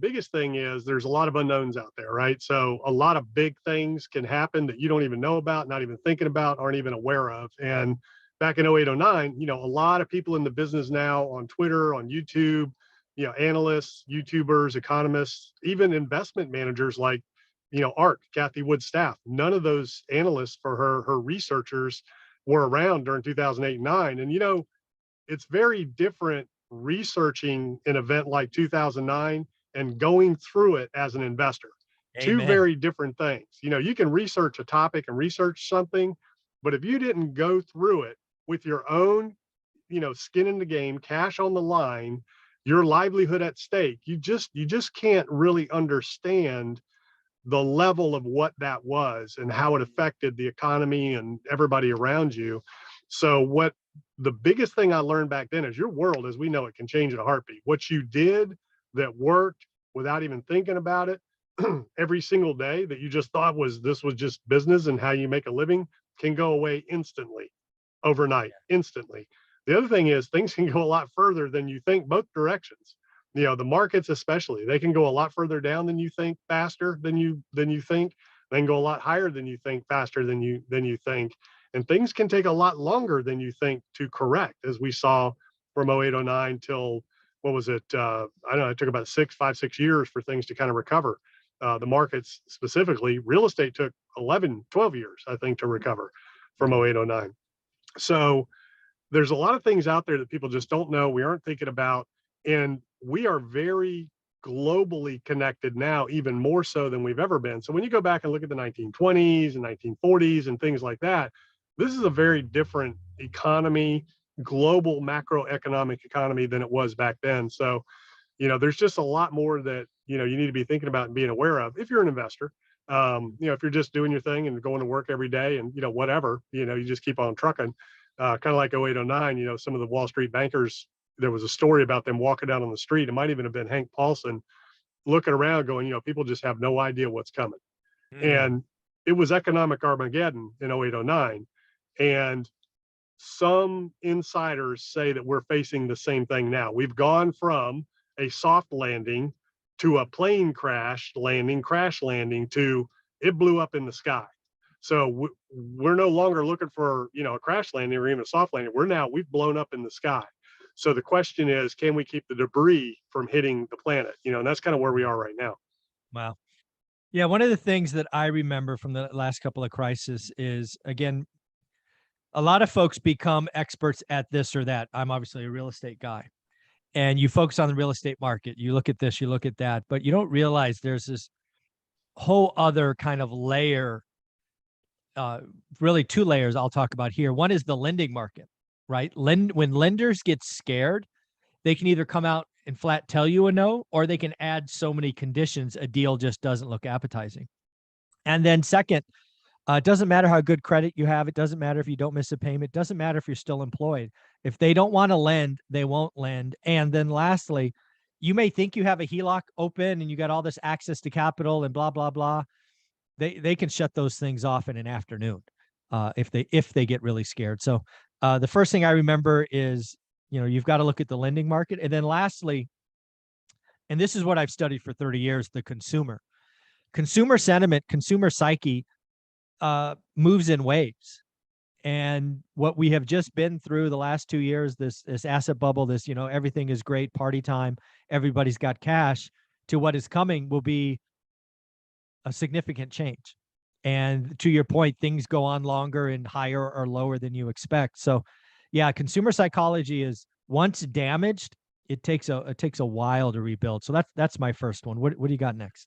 biggest thing is there's a lot of unknowns out there, right? So a lot of big things can happen that you don't even know about, not even thinking about, aren't even aware of. And back in 08, 09, a lot of people in the business now on Twitter, on YouTube, analysts, YouTubers, economists, even investment managers like, Art, Kathy Wood staff, none of those analysts for her researchers were around during 2008 and 9. And, it's very different researching an event like 2009 and going through it as an investor. Two Amen. very different things. You can research a topic and research something, but if you didn't go through it with your own, skin in the game, cash on the line, your livelihood at stake, you just can't really understand the level of what that was and how it affected the economy and everybody around you. So what the biggest thing I learned back then is your world as we know it can change in a heartbeat. What you did that worked without even thinking about it every single day that you just thought this was just business and how you make a living can go away instantly, overnight, instantly. The other thing is things can go a lot further than you think, both directions. The markets especially, they can go a lot further down than you think, faster than you think. They can go a lot higher than you think, faster than you think. And things can take a lot longer than you think to correct, as we saw from 08, 09 till, what was it? I don't know, it took about 6 years for things to kind of recover. The markets specifically, real estate took 11, 12 years, I think, to recover from 08, 09. So there's a lot of things out there that people just don't know, we aren't thinking about. And we are very globally connected now, even more so than we've ever been. So when you go back and look at the 1920s and 1940s and things like that, this is a very different economy, global macroeconomic economy than it was back then. So, there's just a lot more that, you need to be thinking about and being aware of if you're an investor. If you're just doing your thing and going to work every day and, whatever, you just keep on trucking, kind of like 08, 09, some of the Wall Street bankers, there was a story about them walking down on the street. It might even have been Hank Paulson looking around going, people just have no idea what's coming. And it was economic Armageddon in 08, 09. And some insiders say that we're facing the same thing now. We've gone from a soft landing to a plane crash landing to it blew up in the sky. So we're no longer looking for, a crash landing or even a soft landing. We've blown up in the sky. So the question is, can we keep the debris from hitting the planet? And that's kind of where we are right now. Wow. Yeah. One of the things that I remember from the last couple of crises is, again, a lot of folks become experts at this or that. I'm obviously a real estate guy, and you focus on the real estate market. You look at this, you look at that, but you don't realize there's this whole other kind of layer, really two layers I'll talk about here. One is the lending market, right? When lenders get scared, they can either come out and flat tell you a no, or they can add so many conditions a deal just doesn't look appetizing. And then second, it doesn't matter how good credit you have. It doesn't matter if you don't miss a payment. It doesn't matter if you're still employed. If they don't want to lend, they won't lend. And then lastly, you may think you have a HELOC open and you got all this access to capital and blah, blah, blah. They can shut those things off in an afternoon if they get really scared. So the first thing I remember is, you've got to look at the lending market. And then lastly, and this is what I've studied for 30 years, the consumer sentiment, consumer psyche, moves in waves. And what we have just been through the last 2 years, this asset bubble, this, everything is great, party time, everybody's got cash, to what is coming will be a significant change. And to your point, things go on longer and higher or lower than you expect. So yeah, consumer psychology is, once damaged, it takes a while to rebuild. So that's my first one. What do you got next?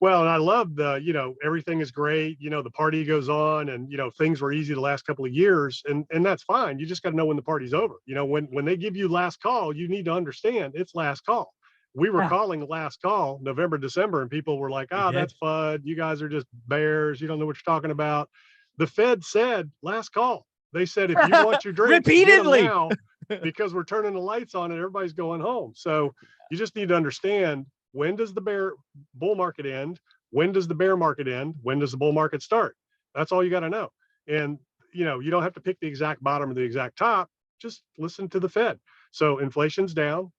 Well, and I love the, everything is great, the party goes on and, things were easy the last couple of years, and that's fine. You just got to know when the party's over. When they give you last call, you need to understand it's last call. We were calling last call November, December, and people were like, that's FUD. You guys are just bears. You don't know what you're talking about. The Fed said last call. They said, if you want your drinks, repeatedly, get them now, because we're turning the lights on and everybody's going home. So you just need to understand, when does the bull market end? When does the bear market end? When does the bull market start? That's all you got to know. And, you don't have to pick the exact bottom or the exact top. Just listen to the Fed. So inflation's down.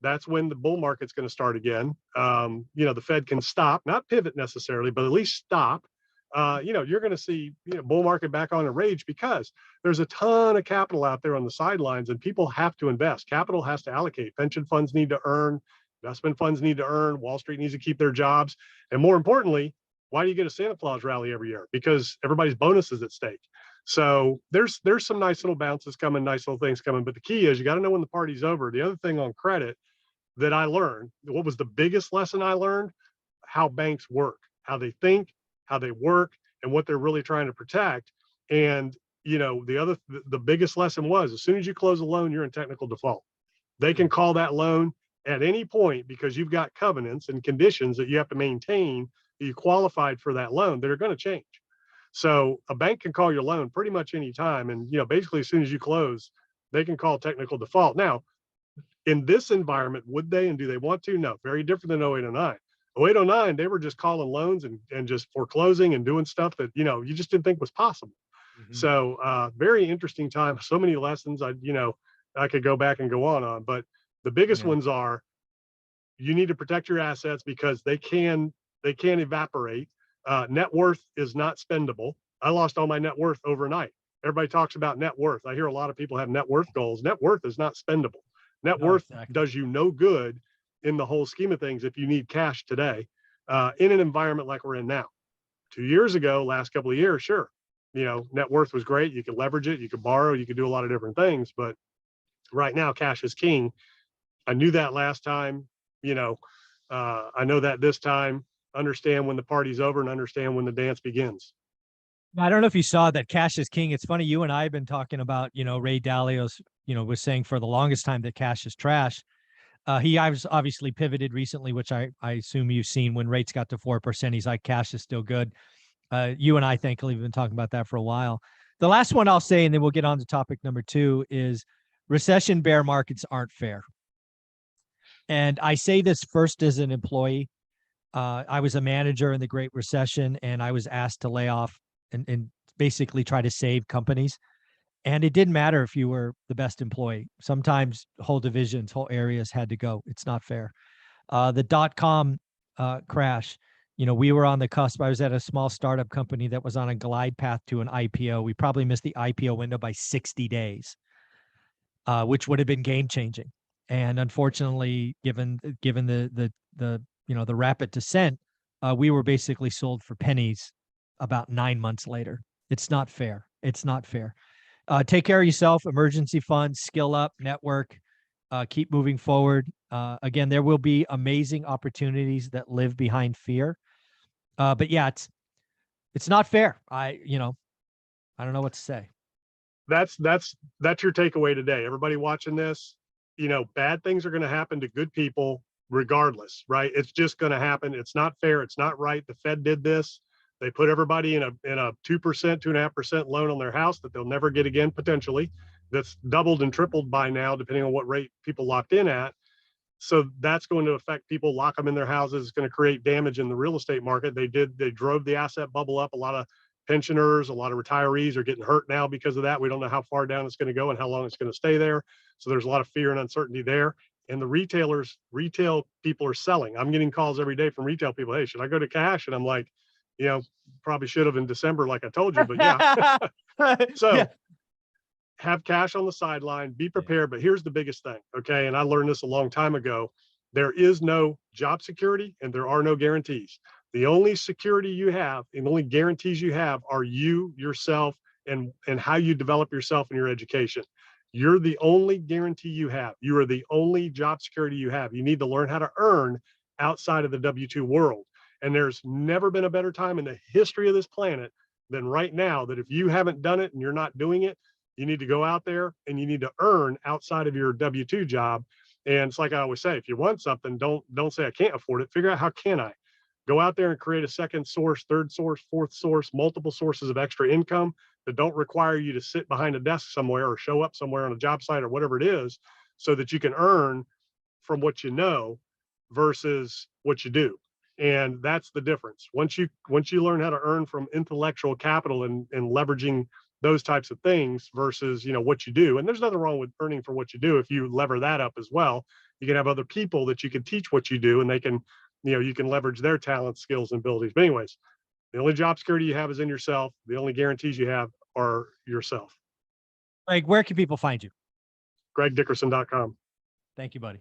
that's when the bull market's going to start again. The Fed can stop, not pivot necessarily, but at least stop. You're going to see bull market back on a rage because there's a ton of capital out there on the sidelines, and people have to invest. Capital has to allocate. Pension funds need to earn. Investment funds need to earn. Wall Street needs to keep their jobs. And more importantly, why do you get a Santa Claus rally every year? Because everybody's bonus is at stake. So there's some nice little bounces coming, nice little things coming. But the key is you got to know when the party's over. The other thing on credit that I learned, what was the biggest lesson I learned? How banks work, how they think, how they work, and what they're really trying to protect. And the biggest lesson was, as soon as you close a loan, you're in technical default. They can call that loan at any point because you've got covenants and conditions that you have to maintain that you qualified for that loan that are going to change. So a bank can call your loan pretty much any time. And, basically as soon as you close, they can call technical default. Now, in this environment, would they and do they want to? No, very different than 0809. 0809, they were just calling loans and just foreclosing and doing stuff that, you just didn't think was possible. Mm-hmm. So very interesting time. So many lessons I could go back and go on. But the biggest ones are you need to protect your assets because they can evaporate. Net worth is not spendable. I lost all my net worth overnight. Everybody talks about net worth. I hear a lot of people have net worth goals. Net worth is not spendable. Net worth does you no good in the whole scheme of things if you need cash today in an environment like we're in now. 2 years ago, last couple of years, sure, net worth was great. You could leverage it, you could borrow, you could do a lot of different things. But right now, cash is king. I knew that last time. I know that this time. Understand when the party's over and understand when the dance begins. I don't know if you saw that cash is king. It's funny, you and I have been talking about, Ray Dalio's, was saying for the longest time that cash is trash. He obviously pivoted recently, which I assume you've seen. When rates got to 4%, he's like, cash is still good. You and I, thankfully, have been talking about that for a while. The last one I'll say, and then we'll get on to topic number 2, is recession bear markets aren't fair. And I say this first as an employee. I was a manager in the Great Recession, and I was asked to lay off and basically try to save companies. And it didn't matter if you were the best employee. Sometimes whole divisions, whole areas had to go. It's not fair. The dot-com crash, we were on the cusp. I was at a small startup company that was on a glide path to an IPO. We probably missed the IPO window by 60 days, which would have been game changing. And unfortunately, given the rapid descent, we were basically sold for pennies about 9 months later. It's not fair. It's not fair. Take care of yourself, emergency funds, skill up, network, keep moving forward. Again, there will be amazing opportunities that live behind fear. But yeah, it's not fair. I don't know what to say. That's your takeaway today. Everybody watching this, bad things are going to happen to good people regardless, right? It's just going to happen. It's not fair. It's not right. The Fed did this. They put everybody in a 2%, 2.5% loan on their house that they'll never get again, potentially. That's doubled and tripled by now, depending on what rate people locked in at. So that's going to affect people, lock them in their houses. It's going to create damage in the real estate market. They drove the asset bubble up. A lot of pensioners, a lot of retirees are getting hurt now because of that. We don't know how far down it's going to go and how long it's going to stay there. So there's a lot of fear and uncertainty there. And the retail people are selling. I'm getting calls every day from retail people. Hey, should I go to cash? And I'm like, probably should have in December, like I told you, but yeah. So yeah. Have cash on the sideline, be prepared. But here's the biggest thing. Okay. And I learned this a long time ago. There is no job security and there are no guarantees. The only security you have and the only guarantees you have are you, yourself, and how you develop yourself in your education. You're the only guarantee you have. You are the only job security you have. You need to learn how to earn outside of the W-2 world. And there's never been a better time in the history of this planet than right now that if you haven't done it and you're not doing it, you need to go out there and you need to earn outside of your W-2 job. And it's like I always say, if you want something, don't say I can't afford it. Figure out how can I go out there and create a second source, third source, fourth source, multiple sources of extra income that don't require you to sit behind a desk somewhere or show up somewhere on a job site or whatever it is, so that you can earn from what you know versus what you do. And that's the difference. Once you learn how to earn from intellectual capital and leveraging those types of things versus, what you do. And there's nothing wrong with earning for what you do. If you lever that up as well, you can have other people that you can teach what you do, and they can, you can leverage their talents, skills, and abilities. But anyways, the only job security you have is in yourself. The only guarantees you have are yourself. Like, where can people find you? GregDickerson.com. Thank you, buddy.